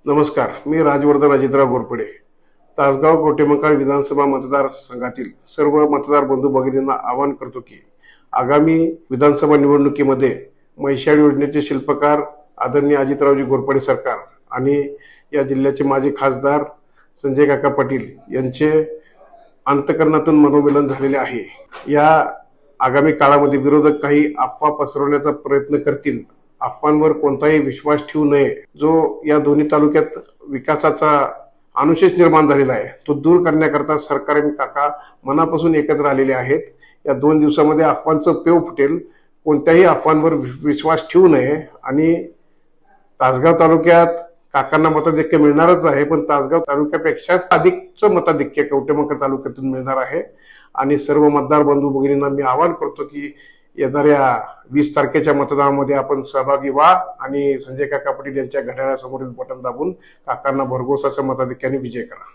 नमस्कार, मी राजवर्धन अजितराव घोरपडे. तासगाव कवठेमंकाळ विधानसभा मतदारसंघातील सर्व मतदार बंधू भगिनींना आवाहन करतो की आगामी विधानसभा निवडणुकीमध्ये म्हैसाळ योजनेचे शिल्पकार आदरणीय अजितरावजी घोरपडे सरकार आणि या जिल्ह्याचे माजी खासदार संजय काका पाटील यांचे अंतःकरणातून मनोमिलन झालेले आहे. या आगामी काळामध्ये विरोधक काही अफवा पसरवण्याचा प्रयत्न करतील. अफवांवर कोणताही विश्वास ठेवू नये. जो या दोन्ही तालुक्यात विकासाचा अनुशेष निर्माण झालेला आहे तो दूर करण्याकरता सरकार आणि काका मनापासून एकत्र आलेले आहेत. या 2 दिवसामध्ये अफवांचं पेव फुटेल. कोणत्याही अफवांवर विश्वास ठेवू नये आणि तासगाव तालुक्यात काकांना मताधिक्य मिळणारच आहे, पण तासगाव तालुक्यापेक्षा अधिकचं मताधिक्य कवठेमंकाळ तालुक्यातून मिळणार आहे. आणि सर्व मतदार बंधू भगिनींना मी आवाहन करतो की येणाऱ्या 20 तारखेच्या मतदानामध्ये आपण सहभागी व्हा आणि संजय काका पाटील यांच्या घड्याळासमोरील बटन दाबून काकांना भरघोस अशा मताधिक्याने विजय करा.